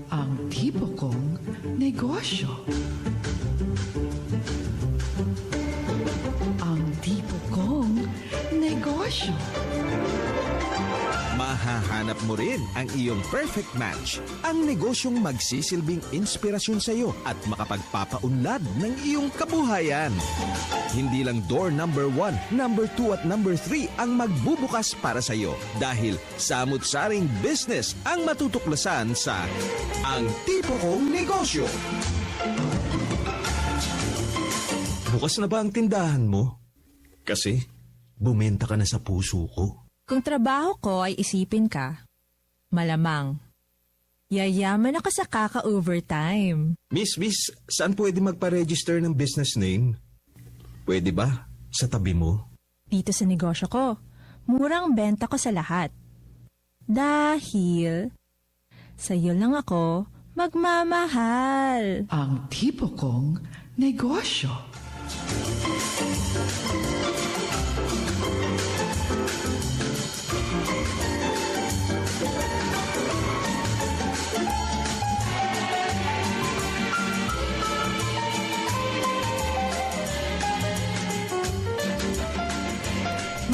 Ang tipo kong negosyo. Ang tipo kong negosyo. Mahahanap mo rin ang iyong perfect match. Ang negosyong magsisilbing inspirasyon sa iyo at makapagpapaunlad ng iyong kabuhayan. Hindi lang door number 1, number 2 at number 3 ang magbubukas para sa iyo dahil samut-saring business ang matutuklasan sa Ang Tipo Kong Negosyo. Bukas na ba ang tindahan mo? Kasi bumenta ka na sa puso ko. Kung trabaho ko ay isipin ka, malamang, yayaman ako sa kaka-overtime. Miss, saan pwede magpa-register ng business name? Pwede ba? Sa tabi mo? Dito sa negosyo ko, murang benta ko sa lahat. Dahil, sa'yo lang ako magmamahal. Ang tipo kong negosyo.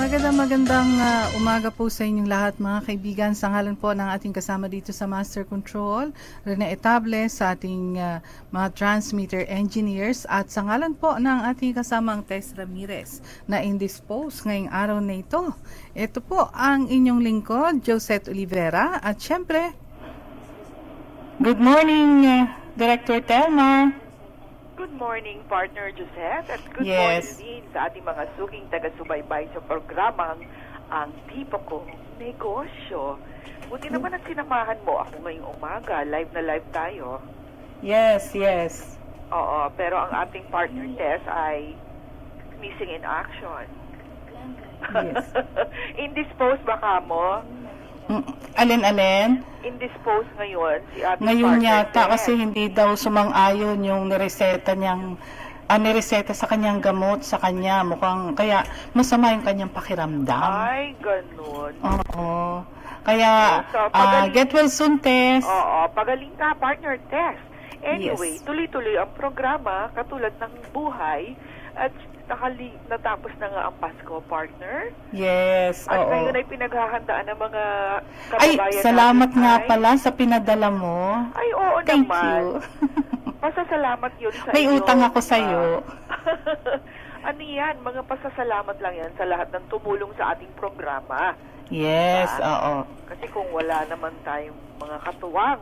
Magandang umaga po sa inyong lahat mga kaibigan. Sa ngalan po ng ating kasama dito sa Master Control, Rene Etable, sa ating mga transmitter engineers, at sa ngalan po ng ating kasamang Tess Ramirez na indisposed ngayong araw na ito. Ito po ang inyong lingkod, Josette Olivera, at syempre, good morning, Director Telma. Good morning, partner Josette, at good Yes. morning din sa ating mga suking taga-subaybay sa programang Ang Tipo Kong Negosyo. Buti naman at sinamahan mo ako ngayong umaga. Live na live tayo. Yes. Oo, pero ang ating partner Tess ay missing in action. Yes. Indisposed baka mo? Alin-alin? Indisposed ngayon si ating Ngayon partner yata Tess. kasi hindi daw sumang-ayon yung nireseta sa kanyang gamot sa kanya. Mukhang, kaya masama yung kanyang pakiramdam. Ay, ganun. Oo. Kaya, So, pagaling- get well soon, Tess. Oo, pagaling ka, partner Tess. Anyway, Yes. tuloy-tuloy ang programa katulad ng buhay at natapos na nga ang Pasko, partner. Yes, At oo. ngayon ay pinaghahandaan ng mga Ay, kababayan salamat natin nga ay- pala sa pinadala mo. Ay, oo Thank naman. you. Pasasalamat yun sa May iyo. utang ako sa iyo. Ano yan? Mga pasasalamat lang yan sa lahat ng tumulong sa ating programa. Yes, oo. Kasi kung wala naman tayong mga katuwang,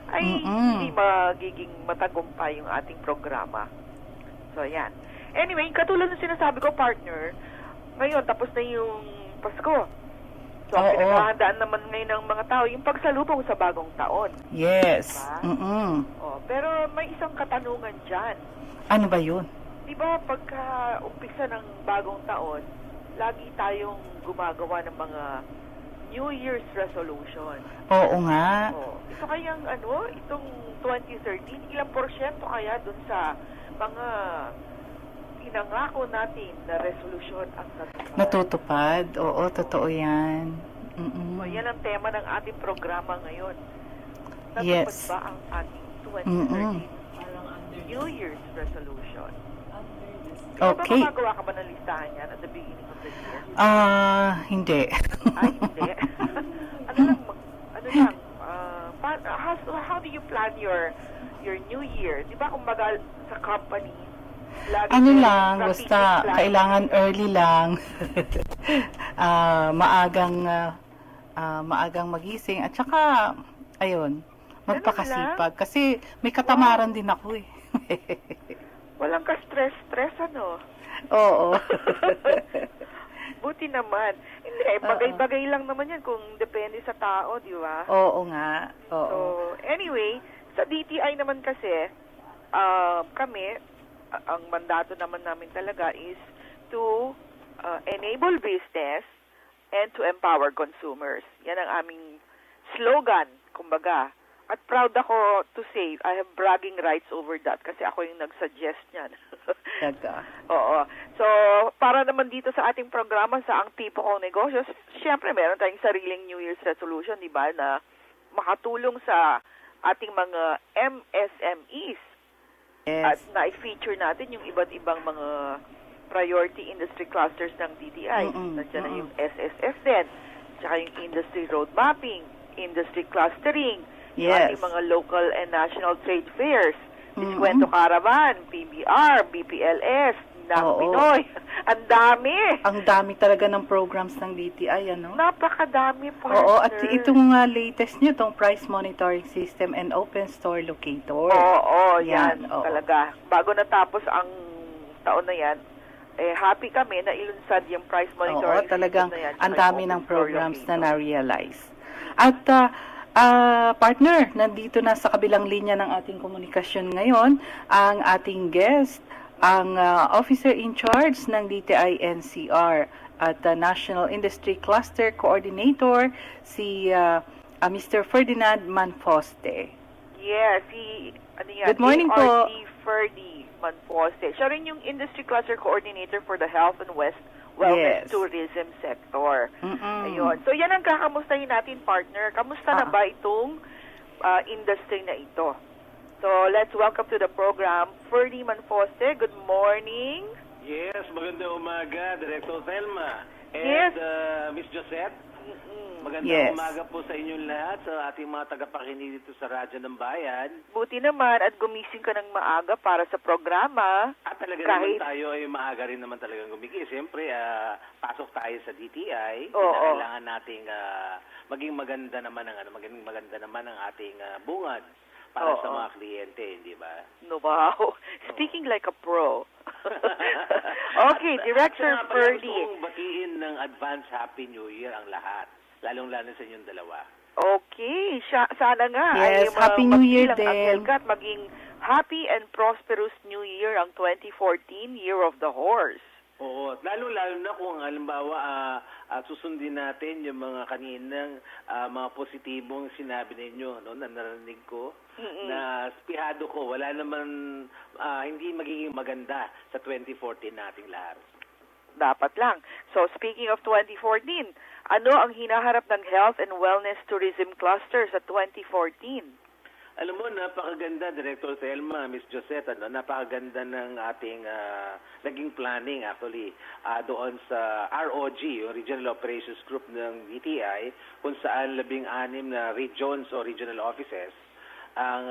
ay Mm-mm. hindi magiging matagumpay yung ating programa. So, yan. Anyway, katulad ng sinasabi ko, partner, ngayon, tapos na yung Pasko. So, ang Oo. pinaghahandaan naman ngayon ng mga tao, yung pagsalubong sa bagong taon. Yes. Diba? Pero may isang katanungan dyan. Ano ba yun? Di ba, pagka umpisa ng bagong taon, lagi tayong gumagawa ng mga New Year's resolution. Oo nga. Ito kayang itong 2013, ilang porsyento kaya dun sa mga pinangako natin na resolution ang natupad? Natutupad. Oo, totoo yan. So, yan ang tema ng ating programa ngayon. Natupad Yes. ba ang ating 2013 New Year's resolution? Okay. Gumagawa ka ba ng listahan yan at the beginning of the year? Hindi. Ay, hindi. How do you plan your New Year? Di ba kumbaga sa company, lagi Ano may lang, strategic basta plan. kailangan early lang. Maagang magising. At saka, ayun, magpakasipag. Kasi may katamaran din ako eh. Walang ka-stress, ano? Oo. Buti naman. Hindi, bagay-bagay lang naman yan kung depende sa tao, di ba? Oo nga. Oo. So, anyway, sa DTI naman kasi, kami, ang mandato naman namin talaga is to enable business and to empower consumers. Yan ang aming slogan, kumbaga. At proud ako to say, I have bragging rights over that kasi ako yung nag-suggest niyan. Daga. Oo. So, para naman dito sa ating programa sa Ang Tipo Kong Negosyo, syempre meron tayong sariling New Year's resolution, di ba, na makatulong sa ating mga MSMEs. At Yes. na-feature natin yung iba't ibang mga priority industry clusters ng DTI. Nandiyan na yung SSF din, tsaka yung industry road mapping, industry clustering, yung Yes. ating mga local and national trade fairs, Diskwento Caravan, PBR, BPLS, NAC Oo. Pinoy. Ang dami! Ang dami talaga ng programs ng DTI, ano? Napakadami, partner. Oo, at itong latest nyo, itong price monitoring system and open store locator. Oo, Yan, yan, oo. talaga. Bago natapos ang taon na yan, happy kami na ilunsad yung price Oo, monitoring talagang system na yan. ang tsaka dami yung ng open store programs na locator. na-realize. At partner, nandito na sa kabilang linya ng ating komunikasyon ngayon, ang ating guest, ang officer in charge ng DTI NCR at National Industry Cluster Coordinator, si Mr. Ferdinand Manfoste. Yes, Good morning po. ARD Ferdy Manfoste. Siya rin yung Industry Cluster Coordinator for the Health and Wellness Yes. Tourism Sector. Mm-mm. Ayun. So yan ang kakamustahin natin, partner. Kamusta na ba itong industry na ito? So let's welcome to the program Ferdy Manfoste. Good morning. Yes, magandang umaga, Director Thelma. And Yes. Miss Josette, magandang Yes. umaga po sa inyong lahat, sa ating mga tagapakinig dito sa Radyo ng Bayan. Buti naman at gumising ka ng maaga para sa programa. At talaga Kahit- naman tayo ay maaga rin naman talagang gumigising. Siyempre, pasok tayo sa DTI. Oo. Kailangan nating maging maganda naman ang ating bungad para Oo. sa mga kliyente, hindi ba? No, wow. Speaking like a pro. Okay, Director At nga pala, Ferdy. gusto kong batiin ng advance Happy New Year ang lahat. Lalong-lalo sa inyong dalawa. Okay, sana nga Yes, ay Happy New Year magbilang ang din. Elka at maging happy and prosperous New Year ang 2014, Year of the Horse. Oo, lalo-lalo na kung halimbawa susundin natin yung mga kaninang mga positibong sinabi ninyo, no, na narinig ko, na spihado ko, wala naman, hindi magiging maganda sa 2014 nating lahat. Dapat lang. So, speaking of 2014, ano ang hinaharap ng Health and Wellness Tourism Cluster sa 2014? Alam mo, napakaganda, Director Thelma, Miss Josette, napakaganda ng ating naging planning actually doon sa ROG, yung Regional Operations Group ng DTI, kung saan 16 na regions o regional offices ang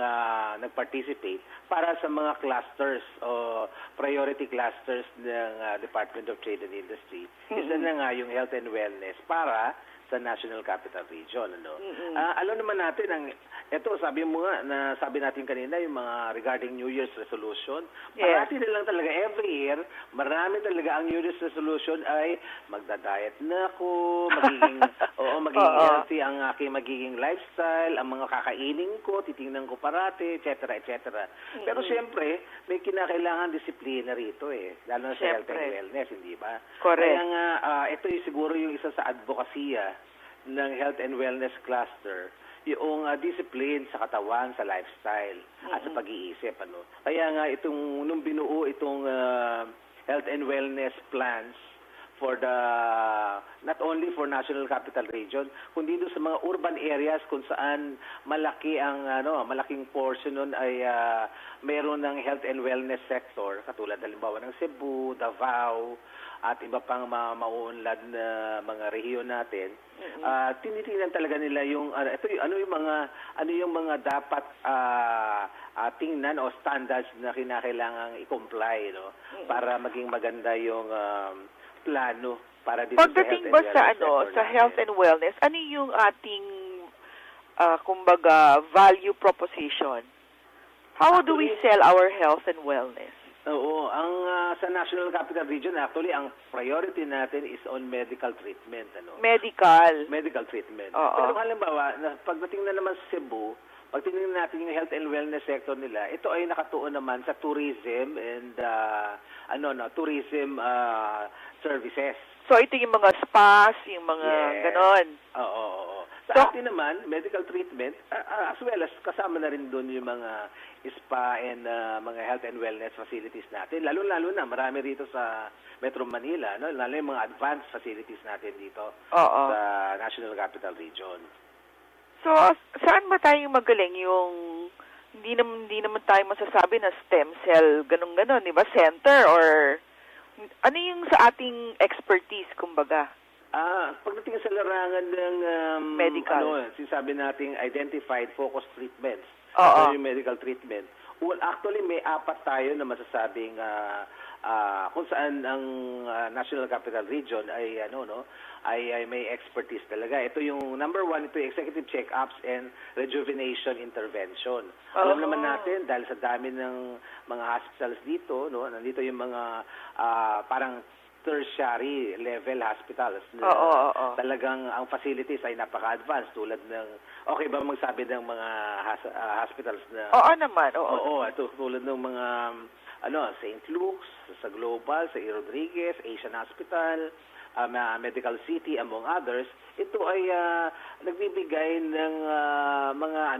nag-participate para sa mga clusters o priority clusters ng Department of Trade and Industry. Isa na nga yung health and wellness para sa National Capital Region. Alam naman natin, ito sabi mo nga, sabi natin kanina, yung mga regarding New Year's resolution, Yes. parati na lang talaga every year, marami talaga ang New Year's resolution ay magda-diet na ako, magiging healthy ang aking magiging lifestyle, ang mga kakainin ko, titingnan ko parati, etc. etc. Pero siyempre, may kinakailangan disiplina rito lalo na sa health and Siyempre. wellness, hindi ba? Correct. Kaya nga, ito yung siguro yung isa sa advokasya ng health and wellness cluster, yung discipline sa katawan, sa lifestyle, at sa pag-iisip. Kaya nga, nung binuo itong health and wellness plans for not only for National Capital Region, kundi doon sa mga urban areas kung saan malaking portion nun ay meron ng health and wellness sector, katulad halimbawa ng Cebu, Davao, at iba pang mauunlad na mga rehiyon natin. Tinitingnan talaga nila yung ano yung mga dapat tingnan o standards na kinakailangang i-comply, no, para maging maganda yung plano para dito Pagdating sa ba health and sa wellness sector sa health natin. and wellness, ano yung ating kumbaga value proposition? How do we Actually- sell our health and wellness? Oo, ang sa National Capital Region actually ang priority natin is on medical treatment, medical treatment. Oo. Pero halimbawa, pagdating na naman sa Cebu, pag tingnan natin yung health and wellness sector nila, ito ay nakatuon naman sa tourism and tourism services. So ito yung mga spas, yung mga Yes. ganon. Oo. Sa So- atin naman, medical treatment, as well as kasama na rin doon yung mga spa and mga health and wellness facilities natin. Lalo-lalo na, marami rito sa Metro Manila, no? Lalo yung mga advanced facilities natin dito Oo. sa National Capital Region. So, saan ba tayo magaling yung hindi naman tayo masasabi na stem cell, ganun-ganon, di ba? Center or ano yung sa ating expertise, kumbaga? Pagdating sa larangan ng Medical. sinasabi nating identified focus treatments, Oo. yung medical treatment. Well, actually may 4 tayo na masasabing kung saan ang National Capital Region ay ay may expertise talaga. Ito yung number 1, ito yung executive check-ups and rejuvenation intervention. Alam naman natin dahil sa dami ng mga hospitals dito, nandito yung mga parang tertiary level hospitals na talagang ang facilities ay napaka-advanced tulad ng, okay ba magsabi ng mga hospitals na... Oo naman, Oo, ito tulad ng mga St. Luke's, sa Global, sa E. Rodriguez, Asian Hospital, Medical City, among others. Ito ay nagbibigay ng mga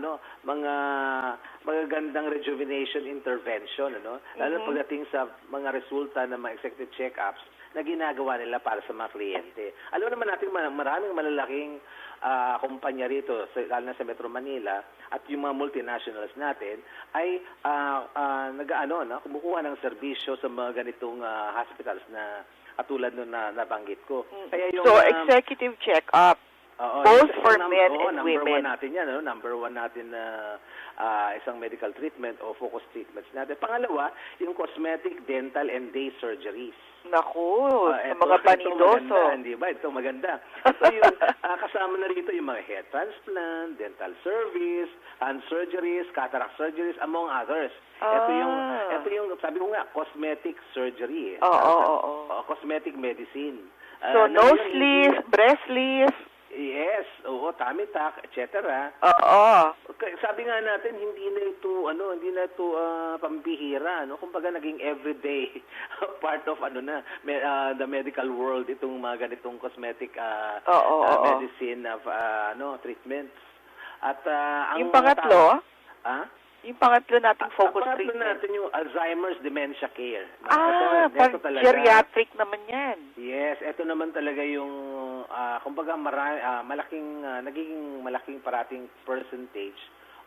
magagandang rejuvenation intervention, lalo pagdating sa mga resulta ng mga executive check-ups na ginagawa nila para sa mga kliyente. Alam naman natin maraming malalaking kumpanya rito, lalo na sa Metro Manila, at yung mga multinationals natin ay kumukuha ng serbisyo sa mga ganitong hospitals na katulad nung nabanggit ko. Kaya yung, so, executive check-up. Both for men and women. Number 1 natin na isang medical treatment o focus treatments natin. Pangalawa, yung cosmetic, dental, and day surgeries. Naku, sa mga panidoso. Ito maganda. Ito yung kasama na rito yung mga hair transplant, dental service, hand surgeries, cataract surgeries, among others. Ito yung sabi ko nga, cosmetic surgery. Cosmetic medicine. So, nose lift, breast lift. Yes, tummy tuck, etc. Sabi nga natin hindi na ito pambihira, Kumbaga naging everyday part of the medical world itong mga ganitong cosmetic medicine treatments. At yung pangatlo? Yung pangatlo nating focus pangatlo treatment. natin yung Alzheimer's dementia care. Ito talaga. Geriatric naman yan. Yes, ito naman talaga yung kumbaga nagiging malaking parating percentage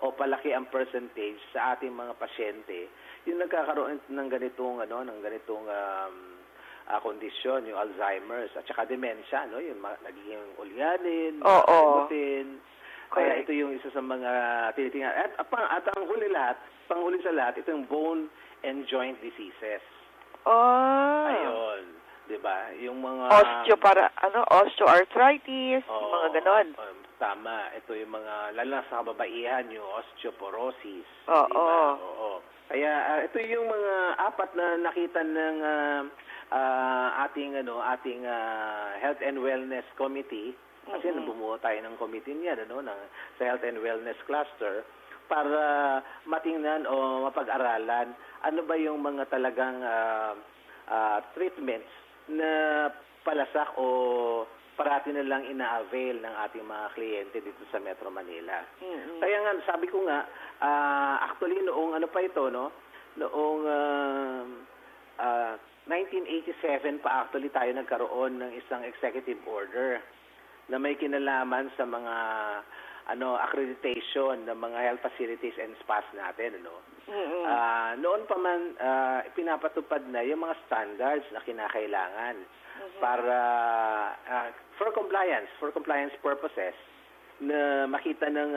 o palaki ang percentage sa ating mga pasyente yung nagkakaroon ng ganitong kondisyon, yung Alzheimer's at saka dementia, yung nagiging ulyanin, limutin. Kaya ito yung isa sa mga tinitingnan. At ang panghuli sa lahat, ito yung bone and joint diseases. Ayun, 'di ba? Yung mga osteoarthritis, mga ganon. Tama. Ito yung mga lalo na sa kababaihan, yung osteoporosis. Diba? Kaya ito yung mga 4 na nakita ng ating Health and Wellness Committee. Kasi bumuo tayo ng committee niya sa Health and Wellness Cluster para matingnan o mapag-aralan ano ba yung mga talagang treatments na palasak o parati na lang ina-avail ng ating mga kliyente dito sa Metro Manila. Kaya nga, sabi ko nga, actually noong noong 1987 pa actually tayo nagkaroon ng isang executive order na may kinalaman sa mga accreditation ng mga health facilities and spas natin, noon pa man pinapatupad na yung mga standards na kinakailangan para for compliance purposes na makita ng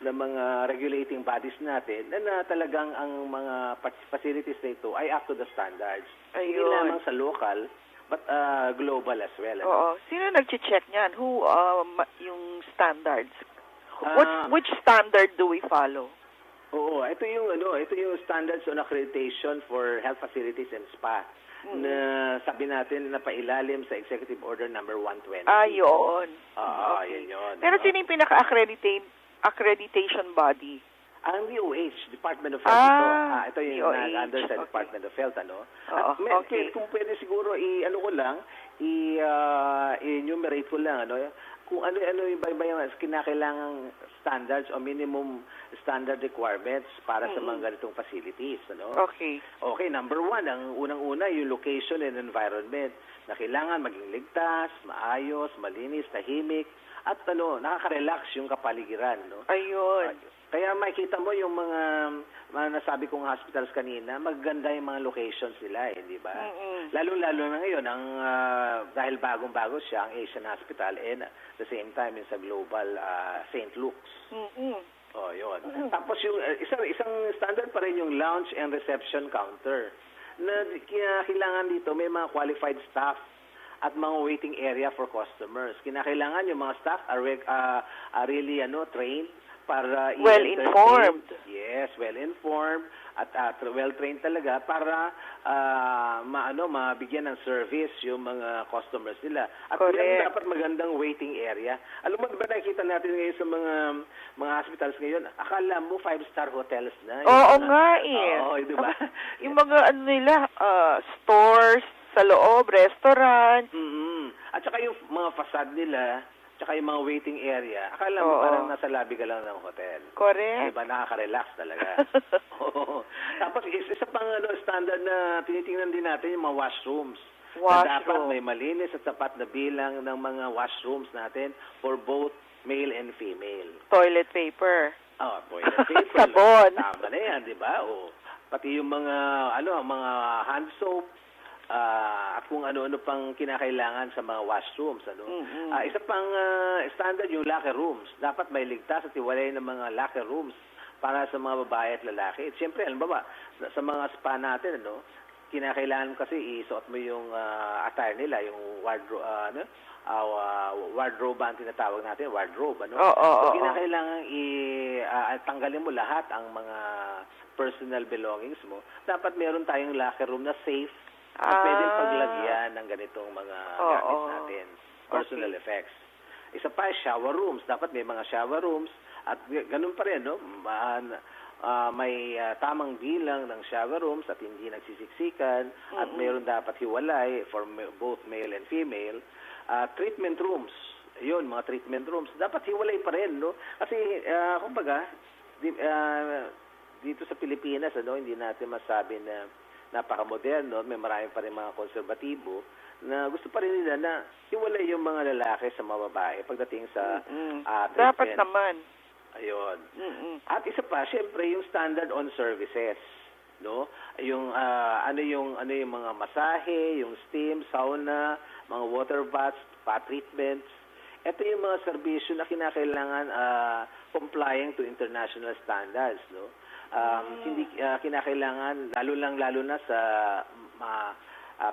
mga regulating bodies natin na talagang ang mga facilities na ito ay up to the standards. Hindi lamang sa local but global as well. Sino nag-check niyan? Who yung standards? Which standard do we follow? Ito yung standards on accreditation for health facilities and spa na sabi natin na pailalim sa Executive Order number 120. Yun. Yun. Pero sino yung pinaka-accreditation body? Ang DOH, Department of Health ito yung DOH. under sa Department of Health, Okay. Kung pwede siguro ko lang, i-enumerate ko lang, ano, kung ano yung iba yung kinakailangang standards o minimum standard requirements para sa mga ganitong facilities, ano? Okay. Okay, number 1, ang unang-una yung location and environment na kailangan maging ligtas, maayos, malinis, tahimik, at nakaka-relax yung kapaligiran, no? Ayun. Kaya makikita mo yung mga nasabi kong hospitals kanina, maganda yung mga locations nila, di ba? Lalo-lalo na ngayon, dahil bagong-bago siya, ang Asian Hospital, and at the same time, yung sa Global St. Luke's. Oh, yun. Tapos yung isang standard pa rin yung lounge and reception counter. Na kailangan dito may mga qualified staff at mga waiting area for customers. Kinakailangan yung mga staff are really trained para Well-informed. Yes, well-informed at well-trained talaga para mabigyan ng service yung mga customers nila. At yan dapat magandang waiting area. Alam mo ba nakikita natin ngayon sa mga hospitals ngayon, akala mo 5-star hotels na. Oo nga eh. Oo, di ba? Yung mga stores sa loob, restaurant. At saka yung mga facade nila, tsaka yung mga waiting area, akala mo parang nasa lobby ka lang ng hotel. Correct. Diba? Nakaka-relax talaga. Tapos isa pang standard na tinitingnan din natin yung mga washrooms. Na dapat may malinis at sapat na bilang ng mga washrooms natin for both male and female. Toilet paper. Toilet paper. Sabon. Tama na yan, di ba? Pati yung mga mga hand soap, at kung ano-ano pang kinakailangan sa mga washrooms. Isa pang standard yung locker rooms. Dapat may ligtas at iwalay ng mga locker rooms para sa mga babae at lalaki. At siyempre, alam ba, sa mga spa natin, kinakailangan kasi isuot mo yung attire nila, yung wardrobe, wardrobe ang tinatawag natin, wardrobe. So, kinakailangan tanggalin mo lahat ang mga personal belongings mo. Dapat meron tayong locker room na safe at pwedeng paglagyan ng ganitong mga gamit natin. Personal effects. Isa pa, shower rooms. Dapat may mga shower rooms. At ganun pa rin, may tamang bilang ng shower rooms at hindi nagsisiksikan. At mayroon dapat hiwalay for both male and female. Treatment rooms. Yun, mga treatment rooms. Dapat hiwalay pa rin, Kasi, kumbaga, dito sa Pilipinas, hindi natin masabi na napaka-moderno, may marami pa rin mga konserbatibo na gusto pa rin nila na hiwalay yung mga lalaki sa mga babae pagdating sa dapat naman. Ayun. At isa pa, syempre, yung standard on services, yung yung mga masahe, yung steam, sauna, mga water baths, spa treatments. Ito yung mga serbisyo na kinakailangan complying to international standards, hindi kinakailangan lalo na sa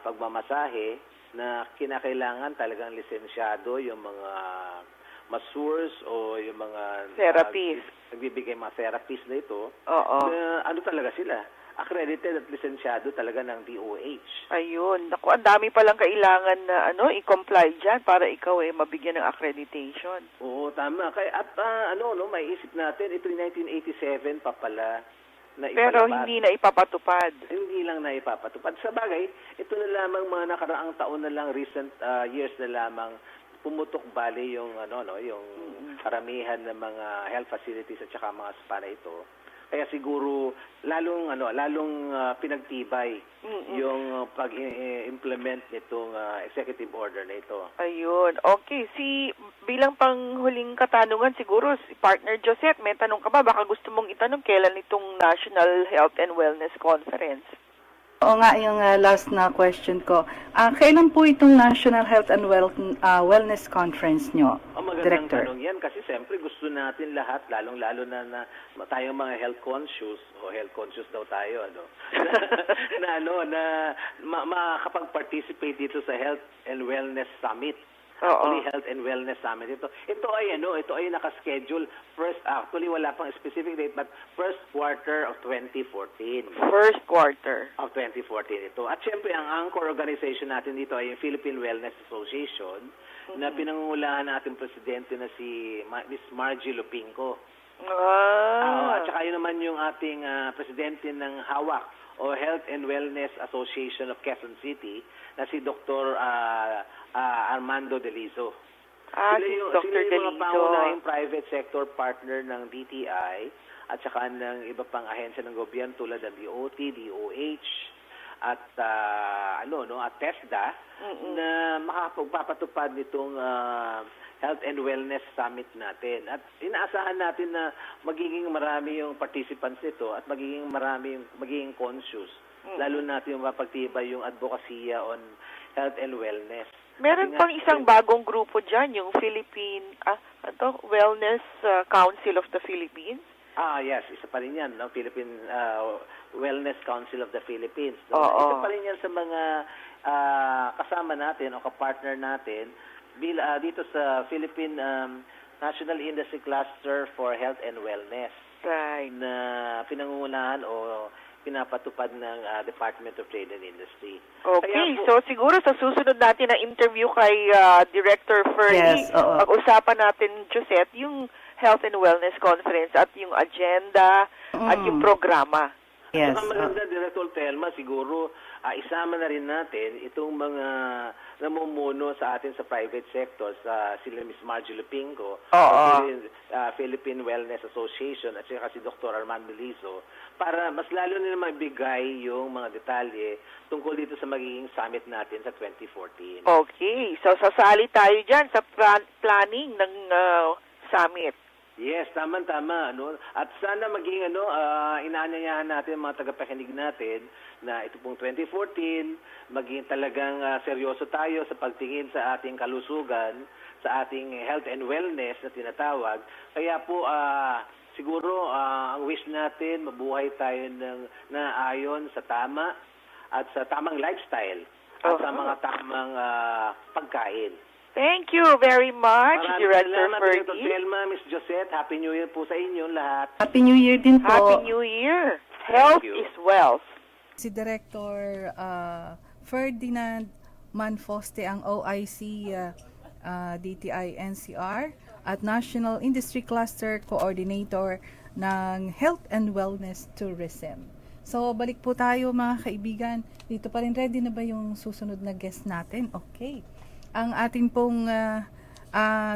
pagmamasahe na kinakailangan talagang lisensyado yung mga masseurs o yung mga therapists. Nagbibigay mga therapists na ito. Na talaga sila? Accredited at lisensyado talaga ng DOH. Ayun. Naku, ang dami palang kailangan na i-comply dyan para ikaw mabigyan ng accreditation. Oo, tama. Kaya at may isip natin, ito yung 1987 pa pala na ipalabas. Pero hindi na ipapatupad. Hindi lang na ipapatupad. Sa bagay, ito na lamang mga nakaraang taon na lang, recent years na lamang pumutok bali yung yung karamihan ng mga health facilities at saka mga spa na ito. Kaya siguro lalong pinagtibay yung pag-implement nitong executive order na ito. Ayun. Okay, bilang panghuling katanungan siguro si partner Josette, may tanong ka ba? Baka gusto mong itanong kailan itong National Health and Wellness Conference? Oo nga, yung last na question ko. Kailan po itong National Health and Wellness Conference nyo, magandang Director? tanong yan kasi siyempre gusto natin lahat, lalong-lalo na tayong mga health conscious daw tayo, na makakapag-participate dito sa Health and Wellness Summit. Actually, Health and Wellness Summit ito. Ito ay nakaschedule actually wala pang specific date but first quarter of 2014. First quarter of 2014 ito. At syempre ang anchor organization natin dito ay yung Philippine Wellness Association na pinangungulahan ng ating presidente na si Miss Margie Lupinco. Ah. At saka yun naman yung ating presidente ng HAWAC o Health and Wellness Association of Quezon City na si Dr. Armando Delizo. Si Dr. Sila yung mga Delizo. pangunahing private sector partner ng DTI at saka ng iba pang ahensya ng gobyerno tulad ng DOT, DOH at at TESDA na makapagpapatupad nitong Health and Wellness Summit natin. At inaasahan natin na magiging marami yung participants nito at magiging conscious. Lalo natin yung mapagtibay yung advokasya on health and wellness. Meron pang isang bagong grupo dyan, yung Philippine Wellness Council of the Philippines. Yes, isa pa rin yan, no? Philippine Wellness Council of the Philippines. Oo. Isa pa rin yan sa mga kasama natin o kapartner natin dito sa Philippine National Industry Cluster for Health and Wellness. Right. Na pinangungunahan o pinapatupad ng Department of Trade and Industry. Okay, so siguro sa susunod natin na interview kay Director Ferdy, Yes, oo. pag-usapan natin, Josette, yung Health and Wellness Conference at yung agenda at yung programa. Yes. Ang maganda, Director Telma, siguro isama na rin natin itong mga namumuno sa atin sa private sector, sila Ms. Margie Lupinco, Philippine Wellness Association at saka si Dr. Armando Delizo, para mas lalo nila maibigay yung mga detalye tungkol dito sa magiging summit natin sa 2014. Okay, so sasali tayo dyan sa planning ng summit. Yes, tama-tama. At sana maging inaanyayahan natin mga tagapakinig natin na ito pong 2014, maging talagang seryoso tayo sa pagtingin sa ating kalusugan, sa ating health and wellness na tinatawag. Kaya po, siguro ang wish natin, mabuhay tayo ng naayon sa tama at sa tamang lifestyle at sa mga tamang pagkain. Thank you very much, Director Salamat, Director Ferdy. Telma, Miss Josette. Happy New Year po sa inyo lahat. Happy New Year din po. Happy New Year. Health you. is wealth. Si Director Ferdinand Manfoste ang OIC DTI NCR at National Industry Cluster Coordinator ng Health and Wellness Tourism. So, balik po tayo mga kaibigan. Dito pa rin, ready na ba yung susunod na guest natin? Okay. Ang ating pong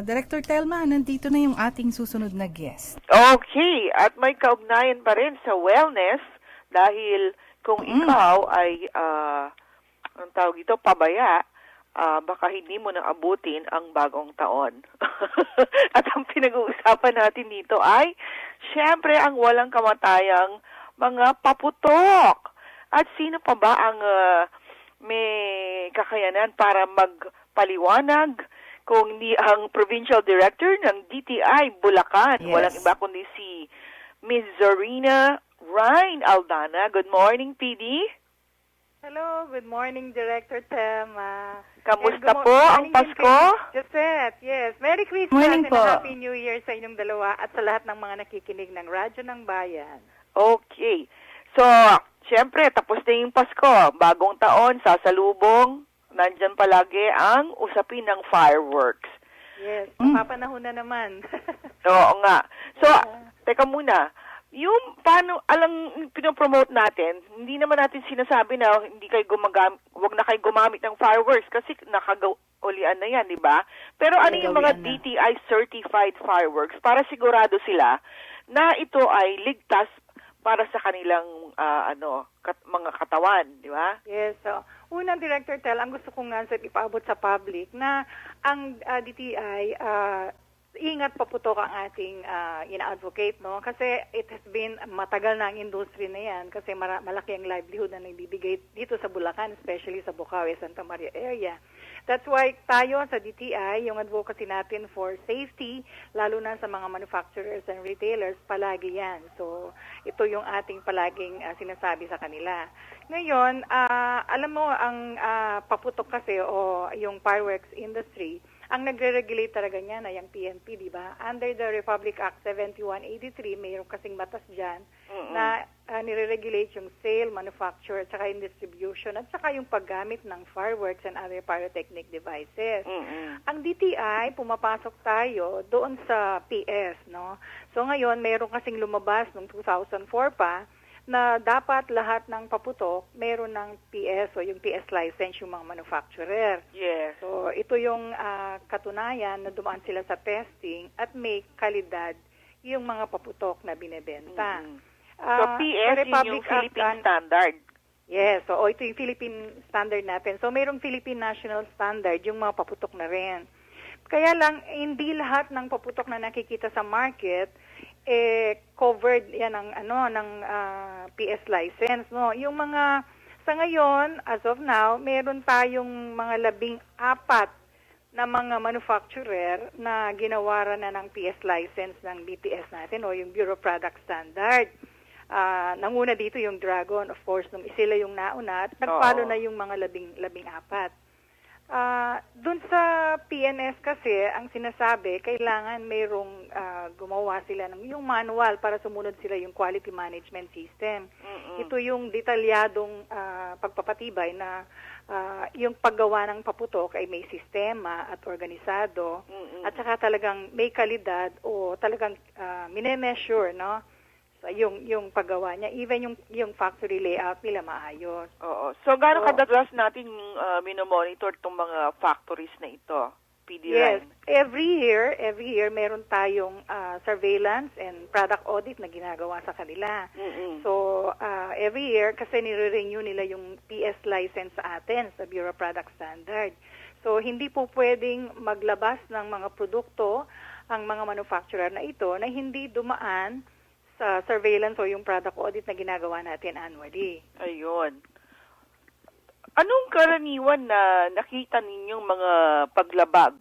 Director Telma, nandito na yung ating susunod na guest. Okay, at may kaugnayan pa rin sa wellness dahil kung ikaw ay, ang tawag ito, pabaya, baka hindi mo na abutin ang bagong taon. At ang pinag-uusapan natin dito ay, syempre, ang walang kamatayang mga paputok. At sino pa ba ang may kakayanan para magpaliwanag kung hindi ang Provincial Director ng DTI Bulacan? Yes. Walang iba kundi si Ms. Zorina Ryan Aldana. Good morning, PD. Hello, good morning, Director Tem. Kamusta po ang Pasko? Josette, yes. Merry Christmas Morning and po. Happy New Year sa inyong dalawa at sa lahat ng mga nakikinig ng Radyo ng Bayan. Okay. So, syempre, tapos na yung Pasko. Bagong taon, sasalubong. Nandyan palagi ang usapin ng fireworks. Yes, mapapanahon na naman. Oo nga. So, teka muna. Yung paano, pinopromote natin, hindi naman natin sinasabi na wag na kayo gumamit ng fireworks kasi nakagaulian na yan, di ba? Pero ano yung mga Nagawian na. DTI certified fireworks para sigurado sila na ito ay ligtas para sa kanilang mga katawan, di ba? Yes, so unang Director Tel, ang gusto kong nga ipaabot sa public na ang DTI ingat paputok ang ating ina-advocate, no? Kasi it has been matagal na ang industry na yan kasi malaki ang livelihood na nagbibigay dito sa Bulacan, especially sa Bukawi, Santa Maria area. That's why tayo sa DTI, yung advocacy natin for safety, lalo na sa mga manufacturers and retailers, palagi yan. So, ito yung ating palaging sinasabi sa kanila. Ngayon, alam mo, ang paputok kasi o yung fireworks industry, ang nagre-regulate talaga niyan ay ang PNP, di ba? Under the Republic Act 7183, mayroon kasing batas dyan na nire-regulate yung sale, manufacture, at saka yung distribution, at saka yung paggamit ng fireworks and other pyrotechnic devices. Ang DTI, pumapasok tayo doon sa PS, no? So ngayon, mayroon kasing lumabas noong 2004 pa, na dapat lahat ng paputok meron ng PS o yung PS license yung mga manufacturer. Yes. So ito yung katunayan na dumaan sila sa testing at may kalidad yung mga paputok na binebenta. So PS yun yung Philippine standard. Yes, so ito yung Philippine standard natin. So mayroong Philippine National Standard yung mga paputok na rin. Kaya lang hindi lahat ng paputok na nakikita sa market covered yan ng PS license, no. Yung mga sa ngayon as of now meron tayong mga 14 na mga manufacturer na ginawaran na ng PS license ng BPS natin o yung Bureau Product Standard. Nanguna dito yung Dragon, of course, nung sila yung nauna at nagpalo na yung mga 14. Doon sa PNS kasi, ang sinasabi, kailangan mayroong gumawa sila ng yung manual para sumunod sila yung quality management system. Ito yung detalyadong pagpapatibay na yung paggawa ng paputok ay may sistema at organisado at saka talagang may kalidad o talagang minemeasure, no? Yung paggawa niya, even yung factory layout nila maayos. Oo. So, gaano kadalas natin minomonitor itong mga factories na ito, PD-Line? Yes. Every year, meron tayong surveillance and product audit na ginagawa sa kanila. So, every year, kasi nire-renew nila yung PS license sa atin, sa Bureau Product Standard. So, hindi po pwedeng maglabas ng mga produkto ang mga manufacturer na ito na hindi dumaan sa surveillance o yung product audit na ginagawa natin annually. Ayun. Anong karaniwan na nakita ninyong mga paglabag?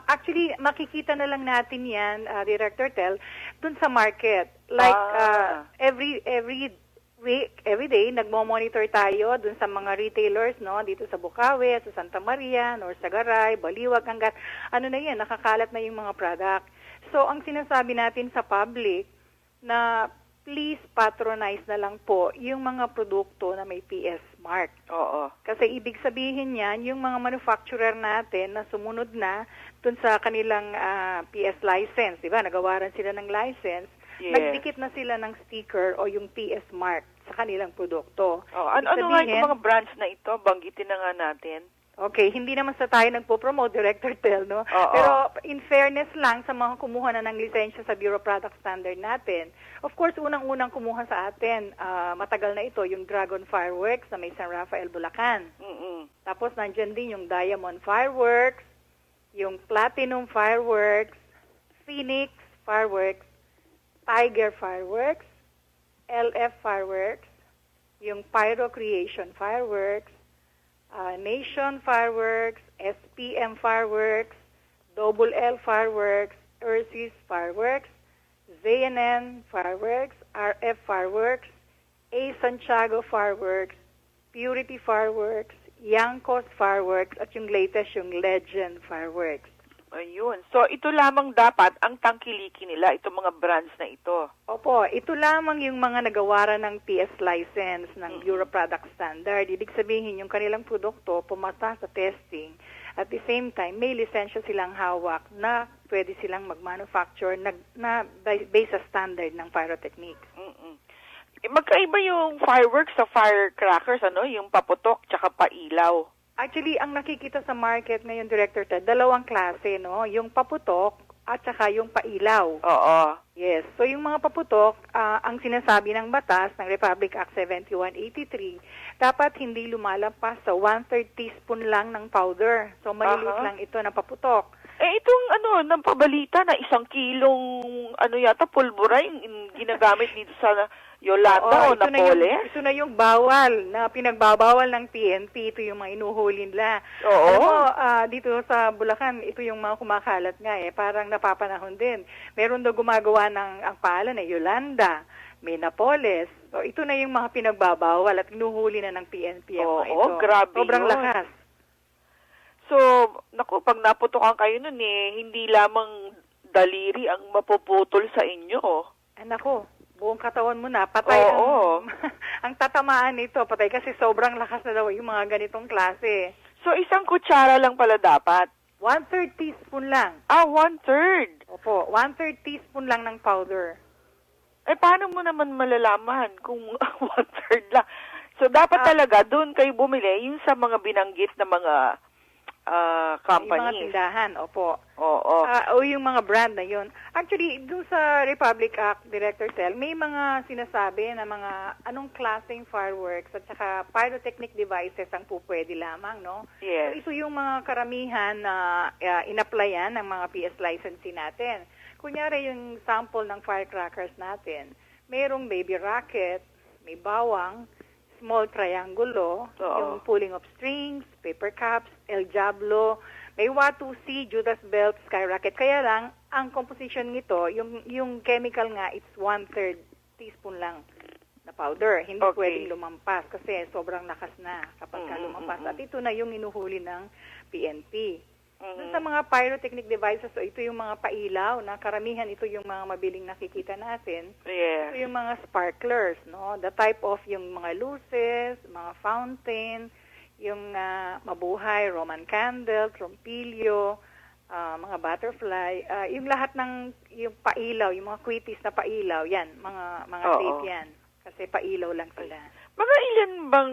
Actually, makikita na lang natin yan, Director Tel, dun sa market. Like, every week, every day, nagmo-monitor tayo dun sa mga retailers, no, dito sa Bukawi, sa Santa Maria, or sa Garay, Baliwag, hanggat, nakakalat na yung mga product. So, ang sinasabi natin sa public na please patronize na lang po yung mga produkto na may PS mark. Oo. Kasi ibig sabihin yan, yung mga manufacturer natin na sumunod na dun sa kanilang PS license, di ba? Nagawaran sila ng license, nagdikit na sila ng sticker o yung PS mark sa kanilang produkto. Ano nga yung mga brands na ito? Banggitin na nga natin. Okay, hindi naman sa tayo nagpo-promote, Director Tel, no? Pero in fairness lang sa mga kumuha na ng lisensya sa Bureau Product Standard natin, of course, unang-unang kumuha sa atin, matagal na ito, yung Dragon Fireworks na may San Rafael, Bulacan. Tapos nandyan din yung Diamond Fireworks, yung Platinum Fireworks, Phoenix Fireworks, Tiger Fireworks, LF Fireworks, yung Pyro Creation Fireworks, Nation Fireworks, SPM Fireworks, Double L Fireworks, Ursis Fireworks, ZNN Fireworks, RF Fireworks, A. Santiago Fireworks, Purity Fireworks, Yankos Fireworks, at yung latest yung Legend Fireworks. Ayun. So, ito lamang dapat ang tangkilikin nila, itong mga brands na ito. Opo, ito lamang yung mga nagawaran ng PS license ng Bureau Product Standard. Ibig sabihin, yung kanilang produkto pumasa sa testing. At the same time, may lisensya silang hawak na pwede silang mag-manufacture na based sa standard ng pyrotechnics. Magkaiba yung fireworks sa firecrackers, yung paputok tsaka pailaw. Actually, ang nakikita sa market ngayon, Director Ted, dalawang klase, no? Yung paputok at saka yung pailaw. Oo. Yes. So, yung mga paputok, ang sinasabi ng batas ng Republic Act 7183, dapat hindi lumalampas sa 1/3 teaspoon lang ng powder. So, maliliit lang ito na paputok. Itong ng pabalita na 1 kilong yata pulbura yung ginagamit dito sa Yolanda o Napoles. Ito na yung bawal na pinagbabawal ng PNP. Ito yung mga inuhuli nila. Oo. Alam mo, dito sa Bulacan, ito yung mga kumakalat nga parang napapanahon din. Meron daw gumagawa ng ang pangalan na Yolanda, may Napoles. So ito na yung mga pinagbabawal at inuhuli na ng PNP. Oo, grabe Sobrang yun. lakas. So, naku, pag naputokan kayo nun hindi lamang daliri ang mapuputol sa inyo. Nako, buong katawan mo na, patay Oo. ang tatamaan nito, patay kasi sobrang lakas na daw yung mga ganitong klase. So, isang kutsara lang pala dapat? 1/3 teaspoon lang. 1/3. Opo, 1/3 teaspoon lang ng powder. Paano mo naman malalaman kung 1/3 lang? So, dapat talaga doon kayo bumili yung sa mga binanggit na mga Yung mga companies. tindahan, opo. Oo. O yung mga brand na yun. Actually, dun sa Republic Act, Director Tel, may mga sinasabi na mga anong klaseng fireworks at saka pyrotechnic devices ang pupwede lamang, no? Yes. So, ito yung mga karamihan na in-applyan ng mga PS licensee natin. Kunyari yung sample ng firecrackers natin, mayroong baby rocket, may bawang, small triangulo, Oo. yung pulling of strings, paper cups, El Diablo, may Watusi, Judas Belt, Skyrocket. Kaya lang, ang composition nito, yung chemical nga, it's 1/3 teaspoon lang na powder. Hindi Okay. pwedeng lumampas kasi sobrang lakas na kapag ka lumampas. At ito na yung inuhuli ng PNP. Dun sa mga pyrotechnic devices, so ito yung mga pailaw na karamihan ito yung mga mabiling nakikita natin. Yes. Ito yung mga sparklers, no? The type of yung mga luces, mga fountain, yung mabuhay, Roman candle, trompilyo, mga butterfly, yung lahat ng yung pailaw, yung mga quitis na pailaw, yan, mga Oo. safe yan. Kasi pailaw lang sila. Mga ilan bang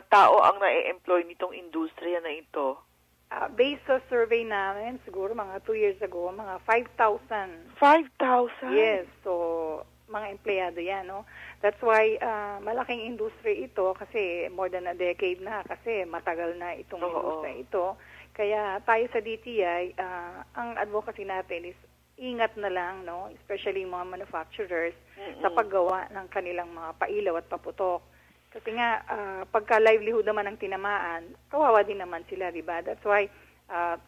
tao ang na-employ nitong industriya na ito? Based sa survey namin, siguro mga 2 years ago, mga 5,000. 5,000? Yes, so mga empleyado yan, no? That's why malaking industry ito kasi more than a decade na kasi matagal na itong industry ito. Kaya tayo sa DTI, ang advocacy natin is ingat na lang, no? Especially yung mga manufacturers sa paggawa ng kanilang mga pailaw at paputok. Kasi nga, pagka livelihood naman ang tinamaan, kawawa din naman sila, di ba? That's why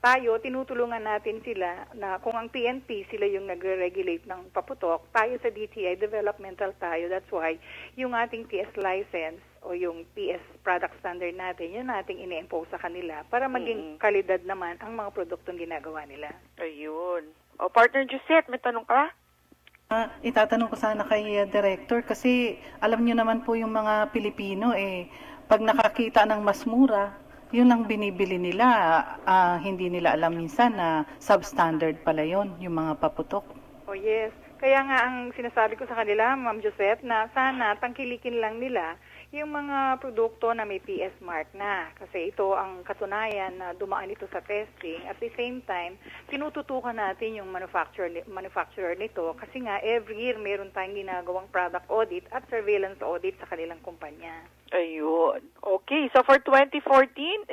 tayo, tinutulungan natin sila na kung ang PNP, sila yung nagre-regulate ng paputok, tayo sa DTI, developmental tayo. That's why yung ating PS license o yung PS product standard natin, yun nating ini-impose sa kanila para maging kalidad naman ang mga produktong ginagawa nila. Ayun. O, partner Josette, may tanong ka? Itatanong ko sana kay Director kasi alam niyo naman po yung mga Pilipino pag nakakita ng mas mura, yun ang binibili nila. Hindi nila alam minsan na substandard pala yun, yung mga paputok. Oh yes. Kaya nga ang sinasabi ko sa kanila, Ma'am Josette, na sana tangkilikin lang nila yung mga produkto na may PS mark na. Kasi ito ang katunayan na dumaan ito sa testing. At the same time, tinututukan natin yung manufacturer nito kasi nga every year meron tayong ginagawang product audit at surveillance audit sa kanilang kumpanya. Ayun. Okay, so for 2014,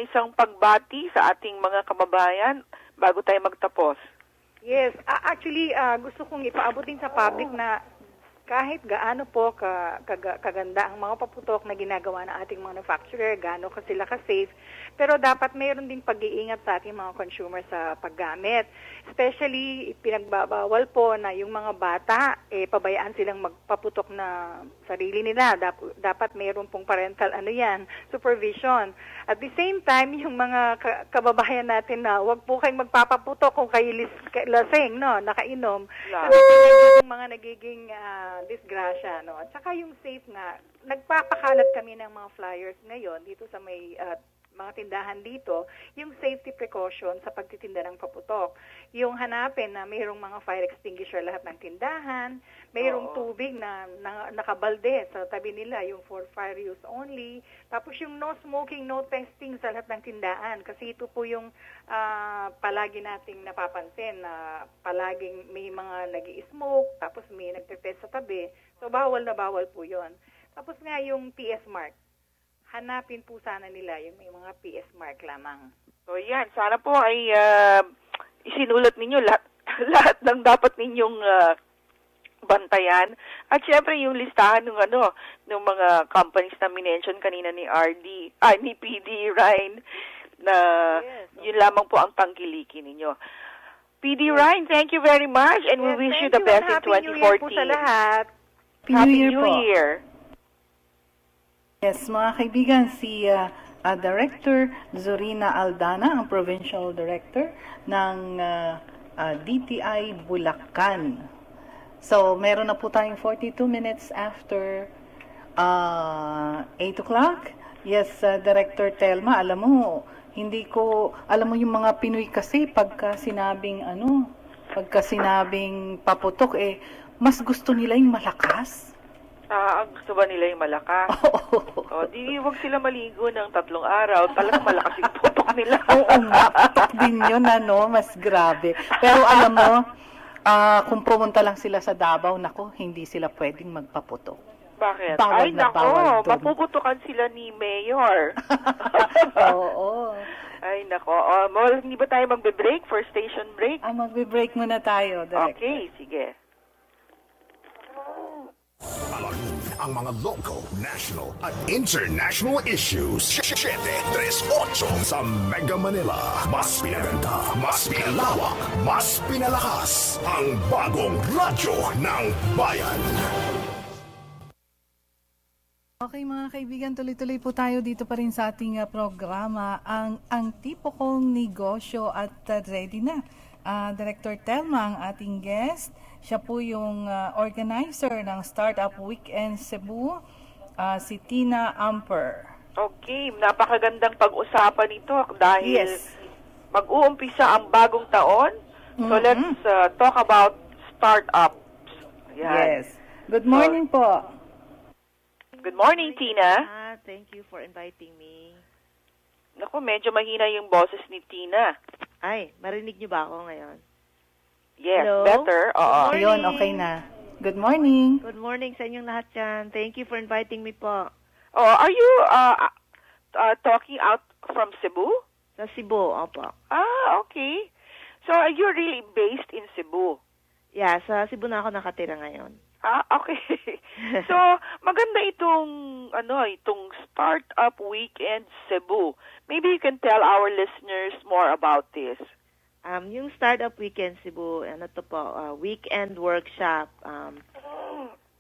isang pagbati sa ating mga kababayan bago tayo magtapos. Yes, actually gusto kong ipaabot din sa public na kahit gaano po kaganda ang mga paputok na ginagawa ng ating manufacturer, gaano sila ka-safe, pero dapat mayroon din pag-iingat sa ating mga consumer sa paggamit. Especially, pinagbabawal po na yung mga bata, pabayaan silang magpaputok na sarili nila. Dapat mayroon pong parental supervision. At the same time, yung mga kababayan natin na wag po kayong magpapaputok kung kayo lasing, no, nakainom. Kasi yung mga nagiging disgrasya, no. At saka yung safe nga, nagpapakalat kami ng mga flyers ngayon dito sa may mga tindahan dito, yung safety precaution sa pagtitinda ng paputok. Yung hanapin na mayroong mga fire extinguisher lahat ng tindahan, mayroong tubig na nakabalde sa tabi nila, yung for fire use only. Tapos yung no smoking, no testing sa lahat ng tindahan. Kasi ito po yung palagi nating napapansin na palaging may mga nag-i-smoke, tapos may nagtetest sa tabi. So bawal na bawal po yon. Tapos nga yung PS mark. Hanapin po sana nila yung may mga PS mark lamang. So yan, sana po ay isinulat ninyo lahat ng dapat ninyong bantayan. At syempre yung listahan ng ng mga companies na minention kanina ni ni PD Ryan na yun lamang po ang tangkilikin ninyo. PD Ryan, thank you very much and we wish you the best in 2014. Happy New Year po sa lahat. Happy New Year. Yes, mga kaibigan, si Director Zorina Aldana, ang Provincial Director ng DTI Bulacan. So, meron na po tayong 42 minutes after 8 o'clock. Yes, Director Telma, alam mo yung mga Pinoy kasi pagka sinabing paputok, mas gusto nila yung malakas. Ang gusto ba nila yung malakas? O, di wag sila maligo ng 3 araw. Talagang malakas yung putok nila. Oo nga, putok din yun, mas grabe. Pero alam mo, kung pumunta lang sila sa Davao, nako, hindi sila pwedeng magpaputok. Bakit? Bawal Ay, na nako, bawal dun. mapuputukan sila ni Mayor. Oo. Ay, nako. Hindi ba tayo magbe-break for station break? Magbe-break muna tayo, Direct. Okay, sige. Alamin ang mga local, national at international issues. 738 sa Mega Manila. Mas pinaganda, mas pinalawak, mas pinalakas. Ang bagong radyo ng bayan. Okay mga kaibigan, tuloy-tuloy po tayo dito pa rin sa ating programa, ang tipo kong negosyo at ready na. Director Telma ang ating guest. Siya po yung organizer ng Startup Weekend Cebu, si Tina Amper. Okay, napakagandang pag-usapan ito dahil mag-uumpisa ang bagong taon. So let's talk about startups. Yan. Yes. Good morning po. Good morning, Tina. Thank you for inviting me. Naku, medyo mahina yung boses ni Tina. Ay, marinig niyo ba ako ngayon? Yes, Hello? better. Oo. Good Ayun, morning. okay na. Good morning. Good morning sa inyong lahat dyan. Thank you for inviting me po. Oh, are you talking out from Cebu? Sa Cebu, opo. Okay. So, are you really based in Cebu? Yeah, sa Cebu na ako nakatira ngayon. Okay. So, maganda itong Startup Weekend Cebu. Maybe you can tell our listeners more about this. Yung Startup Weekend Cebu, weekend workshop.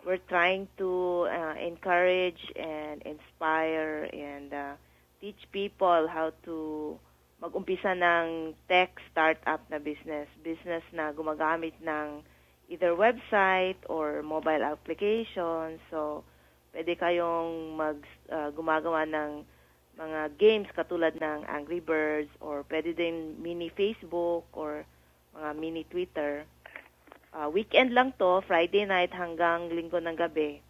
We're trying to encourage and inspire and teach people how to mag-umpisa ng tech startup na business na gumagamit ng either website or mobile application. So, pwede kayong gumagawa ng mga games katulad ng Angry Birds or pwede din mini Facebook or mga mini Twitter. Weekend lang to, Friday night hanggang Linggo ng gabi.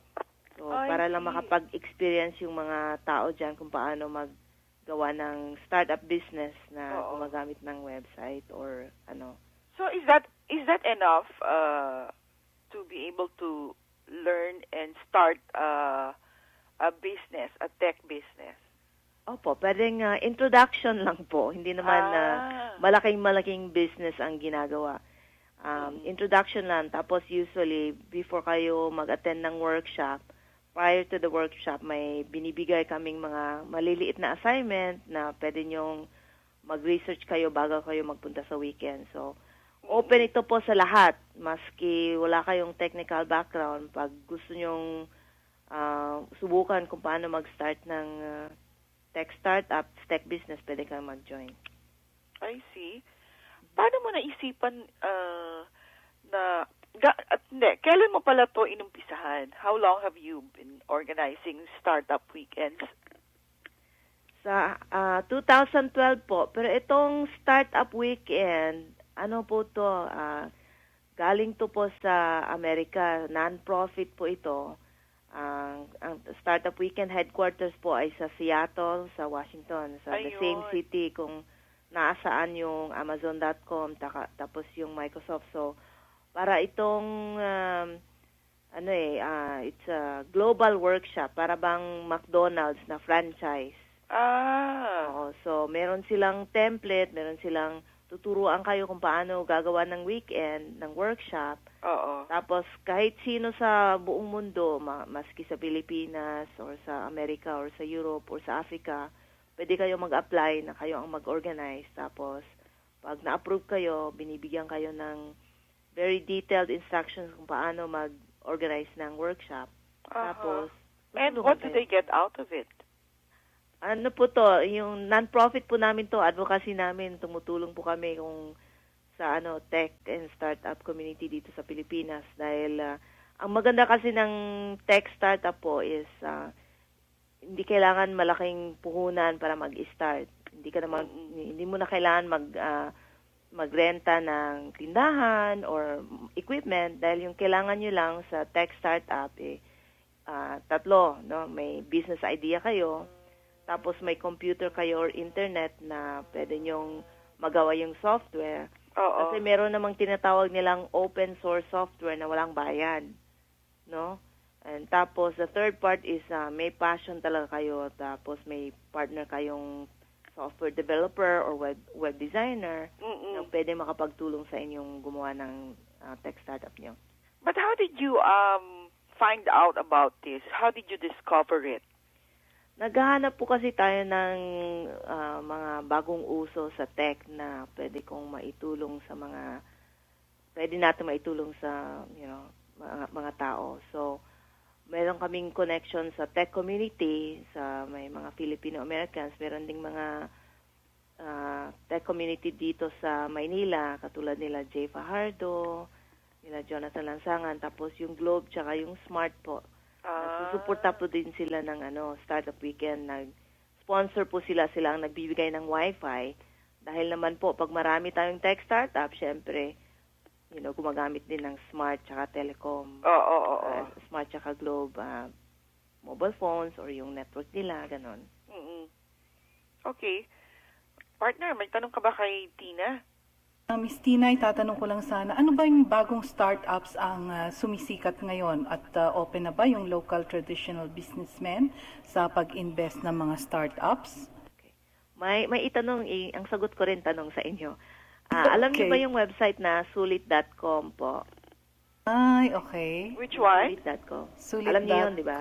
So, para lang makapag-experience yung mga tao dyan kung paano maggawa ng startup business na gumagamit ng website or ano. So is that enough to be able to learn and start a business, a tech business? Opo, pwedeng introduction lang po. Hindi naman malaking business ang ginagawa. Introduction lang. Tapos usually, before kayo mag-attend ng workshop, prior to the workshop, may binibigay kaming mga maliliit na assignment na pwede nyong mag-research kayo bago kayo magpunta sa weekend. So, open ito po sa lahat. Maski wala kayong technical background, pag gusto nyong subukan kung paano mag-start ng tech startup, tech business, pwede kang mag-join. I see. Paano mo naisipan kailan mo pala to inumpisahan? How long have you been organizing startup weekends? Sa 2012 po. Pero itong startup weekend, ano po to, galing to po sa Amerika. Non-profit po ito. Ang startup weekend headquarters po ay sa Seattle, sa Washington. Sa the same city kung naasaan yung Amazon.com tapos yung Microsoft. So, para itong it's a global workshop para bang McDonald's na franchise. So meron silang template, meron silang tuturuan kayo kung paano gagawa ng weekend ng workshop. Tapos kahit sino sa buong mundo, maski sa Pilipinas or sa Amerika or sa Europe or sa Africa, pwede kayo mag-apply na kayo ang mag-organize. Tapos pag na-approve kayo, binibigyan kayo ng very detailed instructions kung paano mag-organize ng workshop. Tapos, and what do they get out of it? Ano po to, yung non-profit po namin to, advocacy namin, tumutulong po kami kung sa tech and startup community dito sa Pilipinas dahil ang maganda kasi ng tech startup po is hindi kailangan malaking puhunan para mag-start. Hindi mo na kailangan magrenta ng tindahan or equipment dahil yung kailangan nyo lang sa tech startup tatlo, no? May business idea kayo, tapos may computer kayo or internet na pwede nyong magawa yung software. Oo. Kasi meron namang tinatawag nilang open source software na walang bayad, no? And tapos the third part is may passion talaga kayo, tapos may partner kayong software developer or web designer na pwede makapagtulong sa inyong gumawa ng tech startup nyo. But how did you find out about this? How did you discover it? Naghahanap po kasi tayo ng mga bagong uso sa tech na pwede kong maitulong sa pwede natin maitulong sa mga tao. So, meron kaming connection sa tech community, sa may mga Filipino-Americans, meron ding mga tech community dito sa Maynila, katulad nila Jay Fajardo, nila Jonathan Lansangan, tapos yung Globe tsaka yung Smart po. Susuporta po din sila ng Startup Weekend. Nag-sponsor po sila ang nagbibigay ng Wi-Fi. Dahil naman po, pag marami tayong tech startup, syempre, gumagamit din ng Smart tsaka Telecom. Smart tsaka Globe, mobile phones or yung network nila, ganon. Okay. Partner, may tanong ka ba kay Tina? Miss Tina, itatanong ko lang sana, ano ba yung bagong startups ang sumisikat ngayon at open na ba yung local traditional businessmen sa pag-invest ng mga startups? Okay. May itanong, ang sagot ko rin tanong sa inyo. Alam niyo ba yung website na sulit.com po? Ay, okay. Which one? Sulit.com. Sulit.com. Alam niyo yun, di ba?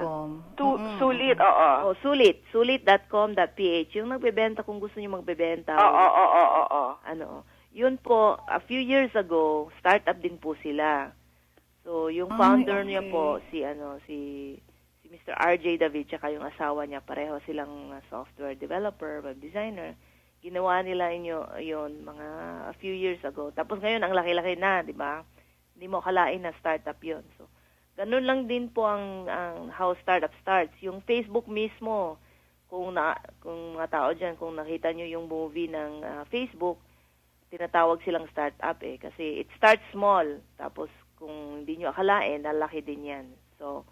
Sulit, oo. Oh, sulit. Sulit.com.ph. Yung nagbebenta kung gusto niyo magbebenta. Oo. Yun po, a few years ago, startup din po sila. So, yung founder niya po, si Mr. RJ David, tsaka yung asawa niya, pareho silang software developer, web designer. Ginawa nila yun mga a few years ago. Tapos ngayon, ang laki-laki na, di ba? Hindi mo akalain na startup yun. So, ganun lang din po ang how startup starts. Yung Facebook mismo, kung mga tao dyan, kung nakita nyo yung movie ng Facebook, tinatawag silang startup kasi it starts small. Tapos kung hindi nyo akalain, lalaki din yan. So,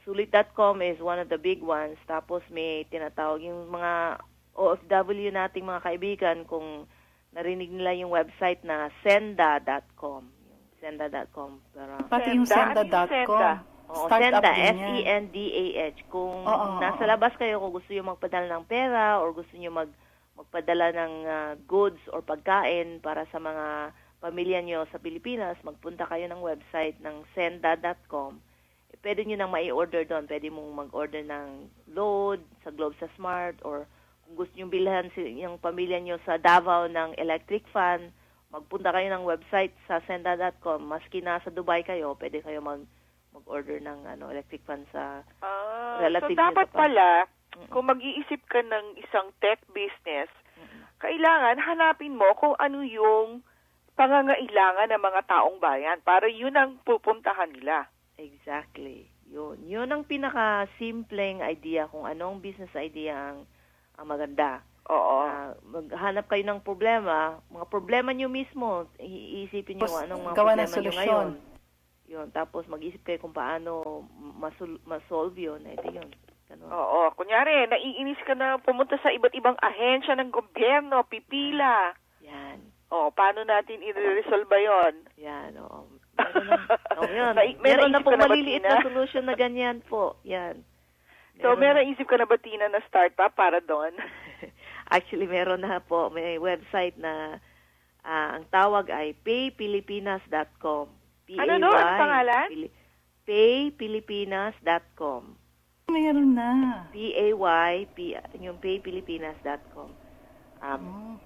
sulit.com is one of the big ones. Tapos may tinatawag yung mga OFW nating mga kaibigan, kung narinig nila yung website na senda.com. Senda.com. Pati yung senda.com. Senda, S-E-N-D-A-H. Kung nasa labas kayo, kung gusto nyo magpadala ng pera or gusto nyo magpadala ng goods or pagkain para sa mga pamilya nyo sa Pilipinas, magpunta kayo ng website ng senda.com. Pwede nyo nang mai-order doon. Pwede mong mag-order ng load sa Globe sa Smart, or kung gusto nyo bilhan yung pamilya nyo sa Davao ng electric fan, magpunta kayo ng website sa senda.com. Maski nasa Dubai kayo, pwede kayo mag-order ng electric fan sa relative so dapat nyo pala, kung mag-iisip ka ng isang tech business, kailangan hanapin mo kung ano yung pangangailangan ng mga taong bayan para yun ang pupuntahan nila. Exactly. Yun ang pinaka-simpleng idea, kung anong business idea ang maganda. Oo. Maghanap kayo ng problema, mga problema nyo mismo, iisipin nyo anong mga gawa problema ng nyo ngayon. Yun, tapos mag-isip kayo kung paano masolve yun. Ito yun. Ganun. Oo. Kunyari, naiinis ka na pumunta sa iba't ibang ahensya ng gobyerno, pipila. Yan. Paano natin i-resolve yon? Yan, oo. Meron na po maliliit na solution na ganyan po. Yan. Meron isip ka na ba, Tina, na startup para doon? Actually, meron na po. May website na ang tawag ay paypilipinas.com. Ano no? Ang pangalan? paypilipinas.com. Meron na. yung paypilipinas.com.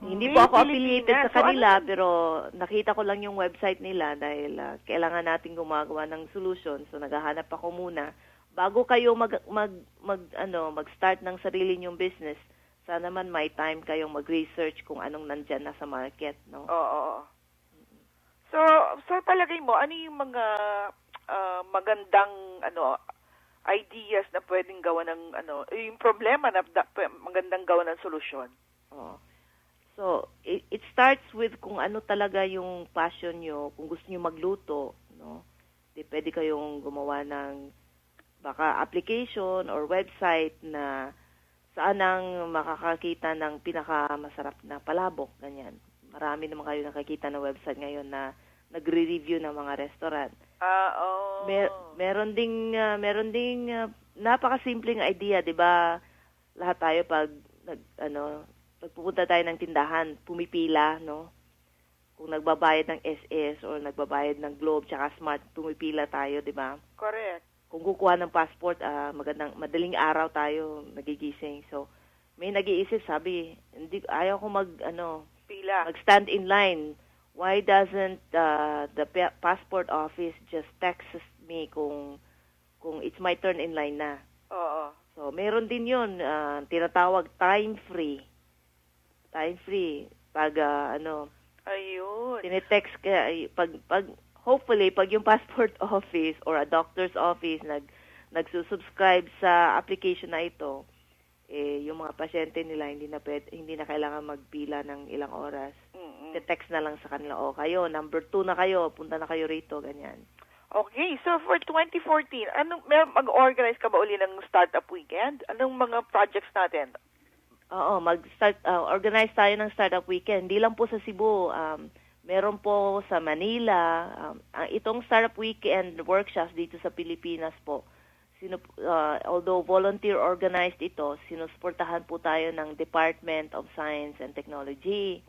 Hindi po ako affiliated sa kanila, pero nakita ko lang yung website nila dahil kailangan natin gumagawa ng solution. So, naghahanap ako muna. bago kayo mag-start ng sarili niyong business, sana naman may time kayong mag-research kung anong nandyan na sa market, no? Oo. So, sa palagay mo, ano yung mga magandang ideas na pwedeng gawa ng yung problema na magandang gawa ng solusyon? Oo. So, it starts with kung ano talaga yung passion nyo, kung gusto nyo magluto, no? Di pwede kayong gumawa ng baka application or website na saan ang makakakita ng pinakamasarap na palabok, ganyan. Marami naman kayo nakakita na website ngayon na nagre-review ng mga restaurant. Meron ding napakasimpleng idea, 'di ba? Lahat tayo pag pagpupunta tayo ng tindahan, pumipila, no? Kung nagbabayad ng SS or nagbabayad ng Globe tsaka Smart, pumipila tayo, 'di ba? Correct. Kung kukuha ng passport, madaling araw tayo nagigising. So, may nag-iisip, sabi, ayaw ko pila. Mag-stand in line. Why doesn't the passport office just text me kung it's my turn in line na? Oo. So, meron din yun, tinatawag time free. Time free. Pag, ayun. tinetext ka, hopefully, pag yung passport office or a doctor's office nagsusubscribe sa application na ito, yung mga pasyente nila hindi na kailangan magpila ng ilang oras. Text na lang sa kanila, kayo, number 2 na kayo, punta na kayo rito, ganyan. Okay, so for 2014, mag-organize ka ba uli ng startup weekend? Anong mga projects natin? Oo, organize tayo ng startup weekend. Hindi lang po sa Cebu, meron po sa Manila. Itong Startup Weekend workshops dito sa Pilipinas po, although volunteer organized ito, sinusuportahan po tayo ng Department of Science and Technology,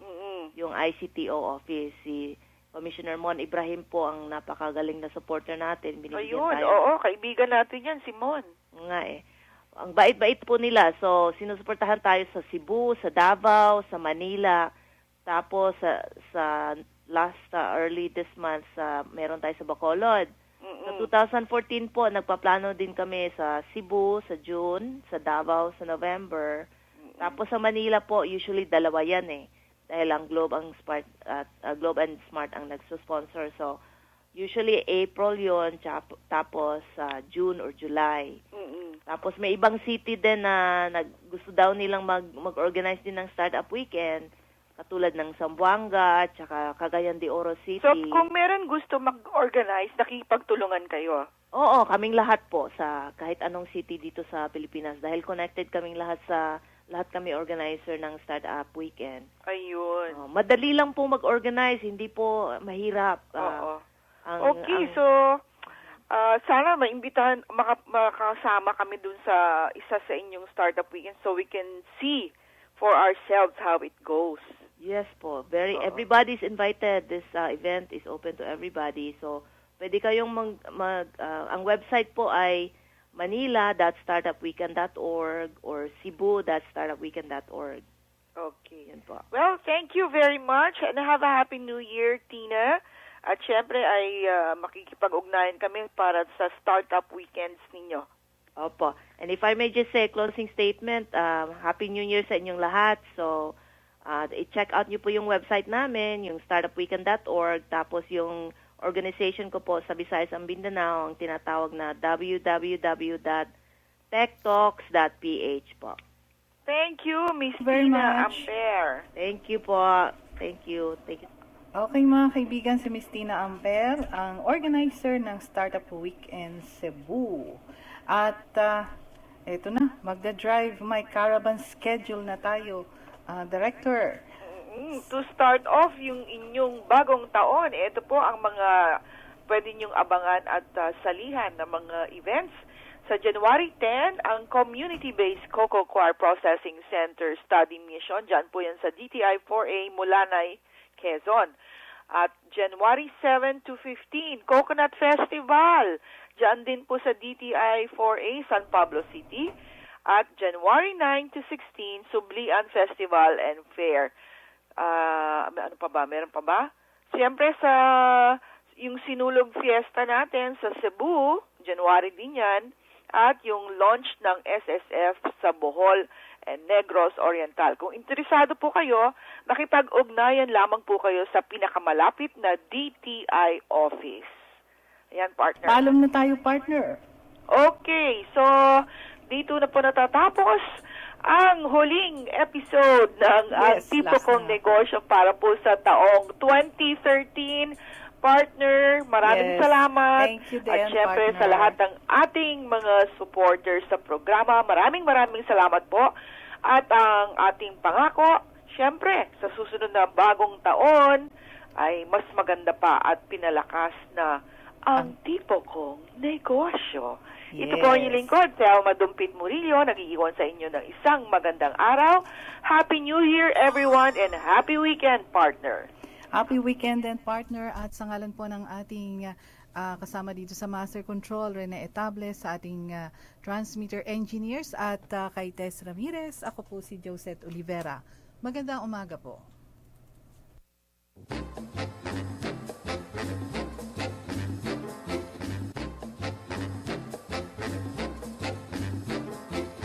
yung ICTO office. Si Commissioner Mon Ibrahim po ang napakagaling na supporter natin. Ayun, oo, kaibigan natin yan, si Mon. Nga Ang bait-bait po nila. So, sinusuportahan tayo sa Cebu, sa Davao, sa Manila. Tapos, sa early this month, meron tayo sa Bacolod. Sa 2014 po, nagpaplano din kami sa Cebu, sa June, sa Davao, sa November. Tapos sa Manila po, usually 2 yan Dahil ang Globe and Smart ang nagsusponsor. So, usually April yon, tapos June or July. Tapos may ibang city din na gusto daw nilang mag-organize din ng startup weekend. Katulad ng Zamboanga at saka Cagayan de Oro City. So, kung meron gusto mag-organize, nakipagtulungan kayo? Oo, kaming lahat po sa kahit anong city dito sa Pilipinas. Dahil connected kaming lahat kami organizer ng Startup Weekend. Ayun. Madali lang po mag-organize, hindi po mahirap. Oo. So, sana maimbitahan, makasama kami dun sa isa sa inyong Startup Weekend so we can see for ourselves how it goes. Yes po. Everybody's invited. This event is open to everybody. So, pwede kayong ang website po ay manila.startupweekend.org or cebu.startupweekend.org. Okay. Yan po. Well, thank you very much and have a happy new year, Tina. At syempre ay makikipag-ugnayan kami para sa startup weekends ninyo. Opo. And if I may just say a closing statement, Happy New Year sa inyong lahat. So, i-check out nyo po yung website namin, yung startupweekend.org, tapos yung organization ko po sa Visayas and Mindanao, ang tinatawag na www.techtalks.ph po. Thank you, Miss Very Tina much. Ampere. Thank you po. Thank you. Okay mga kaibigan, si Miss Tina Ampere, ang organizer ng Startup Weekend Cebu. At eto na, magda-drive my caravan schedule na tayo. Director. To start off yung inyong bagong taon, ito po ang mga pwede niyong abangan at salihan ng mga events. Sa January 10, ang Community-Based Cocoa Coir Processing Center Study Mission, dyan po yan sa DTI 4A, Mulanay, Quezon. At January 7 to 15, Coconut Festival, dyan din po sa DTI 4A, San Pablo City. At January 9 to 16, Sublian Festival and Fair. Ano pa ba? Meron pa ba? Siyempre sa yung sinulog fiesta natin sa Cebu, January din yan, at yung launch ng SSF sa Bohol and Negros Oriental. Kung interesado po kayo, makipag-ugnayan lamang po kayo sa pinakamalapit na DTI office. Ayan, partner. Paalam na tayo, partner. Okay, so dito na po natatapos ang huling episode ng Tipo last Kong na. Negosyo para po sa taong 2013. Partner, maraming salamat. Thank you din, At syempre partner. sa lahat ng ating mga supporters sa programa, maraming salamat po. At ang ating pangako, syempre, sa susunod na bagong taon, ay mas maganda pa at pinalakas na ang Tipo Kong Negosyo. Ito po ang inyong lingkod, Thelma Dumpit Murillo, nag-iiwan sa inyo ng isang magandang araw. Happy New Year, everyone, and happy weekend, partner. Happy weekend and partner, at sa ngalan po ng ating kasama dito sa Master Control, Rene Etable, sa ating transmitter engineers, at kay Tess Ramirez, ako po si Josette Olivera. Magandang umaga po.